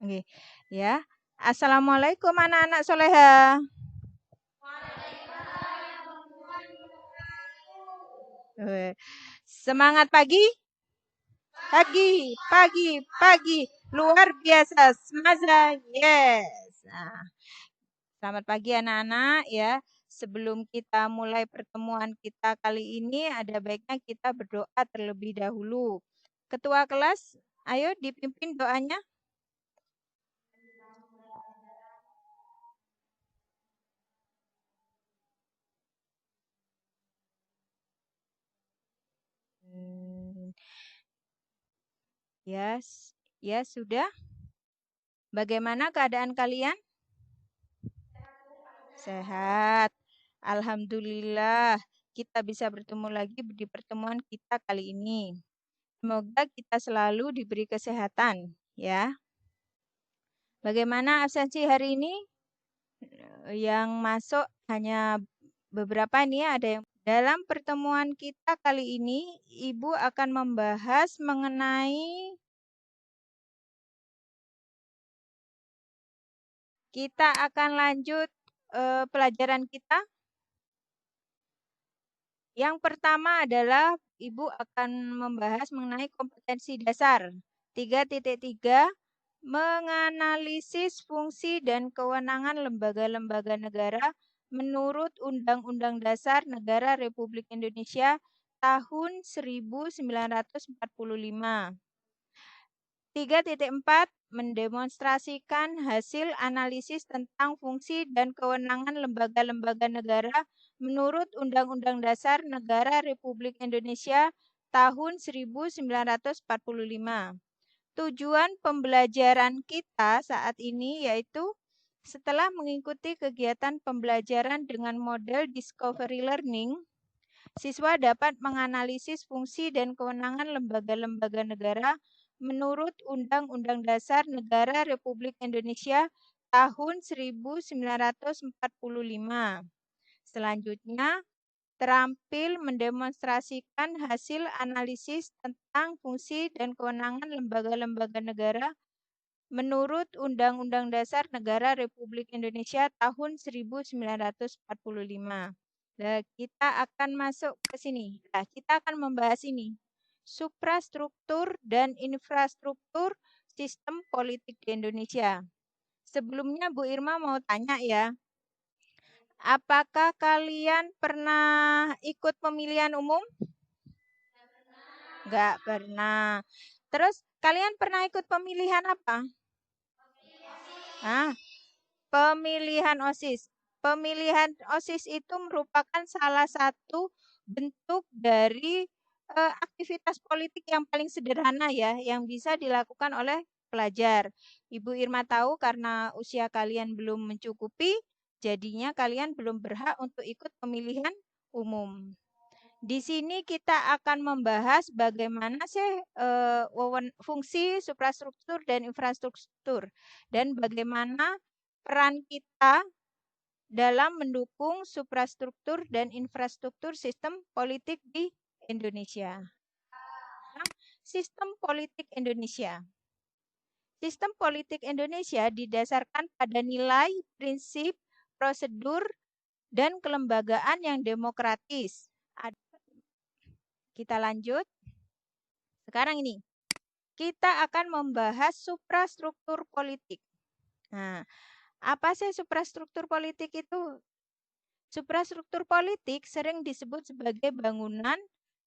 Oke, ya. Assalamualaikum anak-anak soleha. Eh, Semangat pagi, pagi. Luar biasa. Semaza, yes. Nah, selamat pagi anak-anak ya. Sebelum kita mulai pertemuan kita kali ini, ada baiknya kita berdoa terlebih dahulu. Ketua kelas, ayo dipimpin doanya. Hmm, Yes, ya sudah. Bagaimana keadaan kalian? Sehat. Alhamdulillah, kita bisa bertemu lagi di pertemuan kita kali ini. Semoga kita selalu diberi kesehatan, ya. Bagaimana absensi hari ini? Yang masuk hanya beberapa nih, ada yang dalam pertemuan kita kali ini, Ibu akan membahas mengenai kita akan lanjut pelajaran kita. Yang pertama adalah Ibu akan membahas mengenai kompetensi dasar. 3.3 menganalisis fungsi dan kewenangan lembaga-lembaga negara menurut Undang-Undang Dasar Negara Republik Indonesia tahun 1945. 3.4 mendemonstrasikan hasil analisis tentang fungsi dan kewenangan lembaga-lembaga negara menurut Undang-Undang Dasar Negara Republik Indonesia tahun 1945. Tujuan pembelajaran kita saat ini yaitu setelah mengikuti kegiatan pembelajaran dengan model discovery learning, siswa dapat menganalisis fungsi dan kewenangan lembaga-lembaga negara menurut Undang-Undang Dasar Negara Republik Indonesia tahun 1945. Selanjutnya, terampil mendemonstrasikan hasil analisis tentang fungsi dan kewenangan lembaga-lembaga negara menurut Undang-Undang Dasar Negara Republik Indonesia tahun 1945. Nah, kita akan masuk ke sini. Nah, kita akan membahas ini. Suprastruktur dan infrastruktur sistem politik di Indonesia. Sebelumnya Bu Irma mau tanya ya, apakah kalian pernah ikut pemilihan umum? Enggak pernah. Terus kalian pernah ikut pemilihan apa? Ah, pemilihan OSIS. Pemilihan OSIS itu merupakan salah satu bentuk dari aktivitas politik yang paling sederhana ya, yang bisa dilakukan oleh pelajar. Ibu Irma tahu karena usia kalian belum mencukupi, jadinya kalian belum berhak untuk ikut pemilihan umum. Di sini kita akan membahas bagaimana sih fungsi suprastruktur dan infrastruktur dan bagaimana peran kita dalam mendukung suprastruktur dan infrastruktur sistem politik di Indonesia. Sistem politik Indonesia. Sistem politik Indonesia didasarkan pada nilai, prinsip, prosedur, dan kelembagaan yang demokratis. Kita lanjut. Sekarang ini, kita akan membahas suprastruktur politik. Nah, apa sih suprastruktur politik itu? Suprastruktur politik sering disebut sebagai bangunan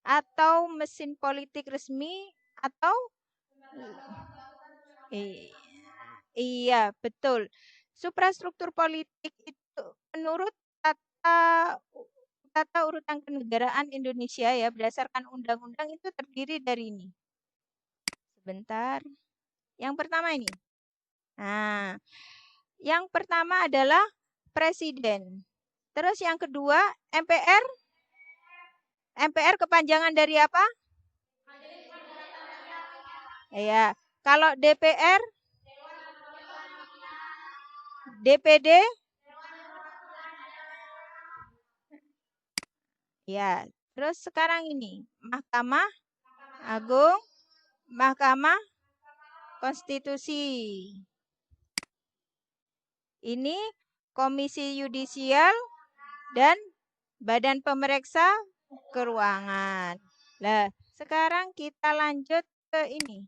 atau mesin politik resmi atau iya, betul. Suprastruktur politik itu menurut tata tata urutan kenegaraan Indonesia ya berdasarkan undang-undang itu terdiri dari ini. Sebentar. Yang pertama ini. Nah, yang pertama adalah presiden. Terus yang kedua MPR. MPR kepanjangan dari apa? Ya, kalau DPR, DPD, ya. Terus sekarang ini Mahkamah Agung, Mahkamah Konstitusi. Ini Komisi Yudisial dan Badan Pemeriksa Keuangan. Nah, sekarang kita lanjut ke ini.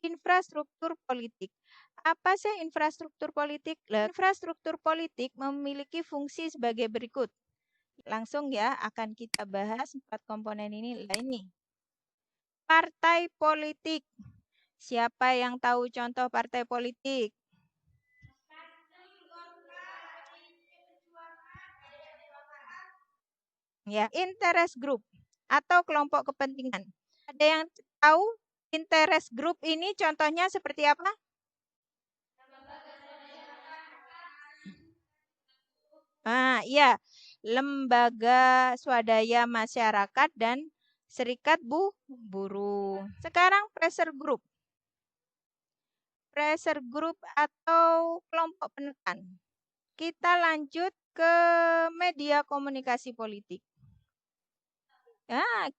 Infrastruktur politik. Apa sih infrastruktur politik? Infrastruktur politik memiliki fungsi sebagai berikut. Langsung ya akan kita bahas 4 komponen ini. Nah, ini. Partai politik. Siapa yang tahu contoh partai politik? Ya, interest group atau kelompok kepentingan. Ada yang tahu interest group ini contohnya seperti apa? Iya. Lembaga swadaya masyarakat dan serikat buruh. Sekarang pressure group. Pressure group atau kelompok penekan. Kita lanjut ke media komunikasi politik.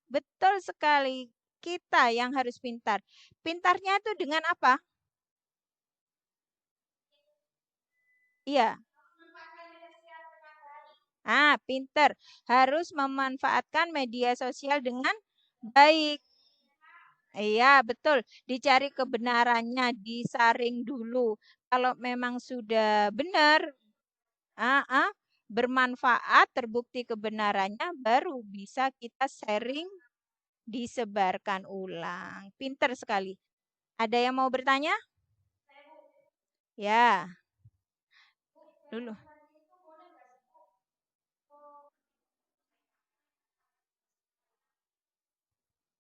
Betul sekali. Kita yang harus pintar. Pintarnya itu dengan apa? Iya. Pintar. Harus memanfaatkan media sosial dengan baik. Iya, betul. Dicari kebenarannya, disaring dulu. Kalau memang sudah benar, bermanfaat, terbukti kebenarannya, baru bisa kita sharing, disebarkan ulang. Pintar sekali. Ada yang mau bertanya? Ya, dulu.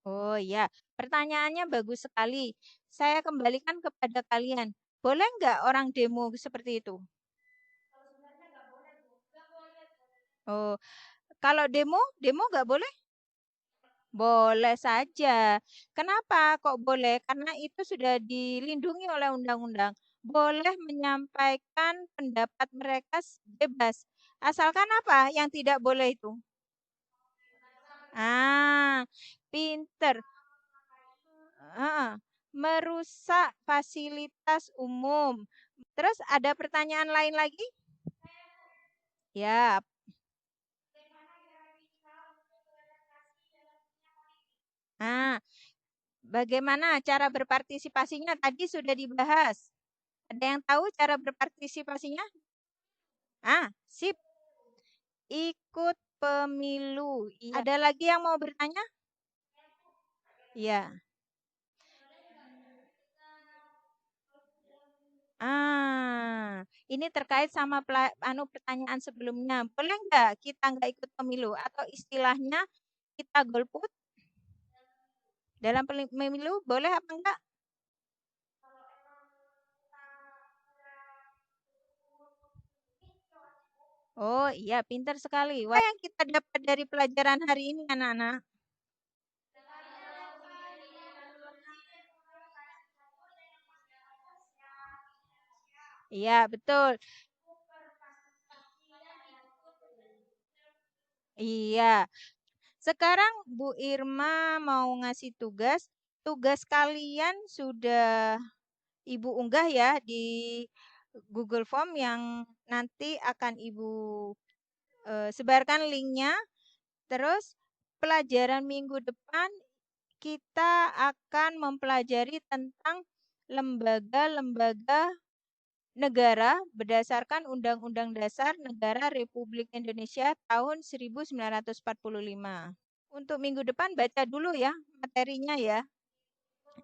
Oh ya, pertanyaannya bagus sekali. Saya kembalikan kepada kalian. Boleh nggak orang demo seperti itu? Oh, kalau demo nggak boleh? Boleh saja. Kenapa kok boleh? Karena itu sudah dilindungi oleh undang-undang. Boleh menyampaikan pendapat mereka bebas. Asalkan apa yang tidak boleh itu? Pinter. Merusak fasilitas umum. Terus ada pertanyaan lain lagi? Ya. Bagaimana cara berpartisipasinya? Tadi sudah dibahas. Ada yang tahu cara berpartisipasinya? Sip. Ikut pemilu. Ada lagi yang mau bertanya? Ya. Ini terkait sama pertanyaan sebelumnya. Boleh nggak kita nggak ikut pemilu? Atau istilahnya kita golput? Dalam pemilu boleh apa enggak? Oh iya, pintar sekali. Wah, yang kita dapat dari pelajaran hari ini anak-anak? Iya, betul. Iya. Sekarang Bu Irma mau ngasih tugas. Tugas kalian sudah Ibu unggah ya di Google Form yang nanti akan Ibu sebarkan linknya. Terus pelajaran minggu depan kita akan mempelajari tentang lembaga-lembaga negara berdasarkan Undang-Undang Dasar Negara Republik Indonesia tahun 1945. Untuk minggu depan baca dulu ya materinya ya.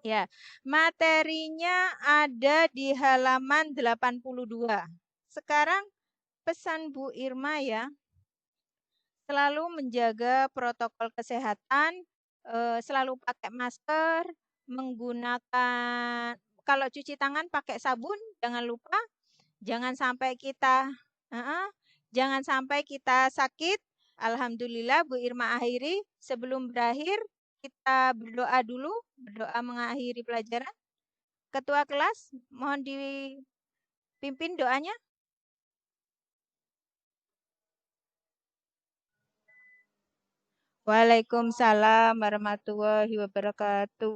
Ya, materinya ada di halaman 82. Sekarang pesan Bu Irma ya, selalu menjaga protokol kesehatan, selalu pakai masker, menggunakan kalau cuci tangan pakai sabun, jangan lupa. Jangan sampai kita jangan sampai kita sakit. Alhamdulillah Bu Irma akhiri. Sebelum berakhir, kita berdoa dulu, berdoa mengakhiri pelajaran. Ketua kelas, mohon dipimpin doanya. Waalaikumsalam warahmatullahi wabarakatuh.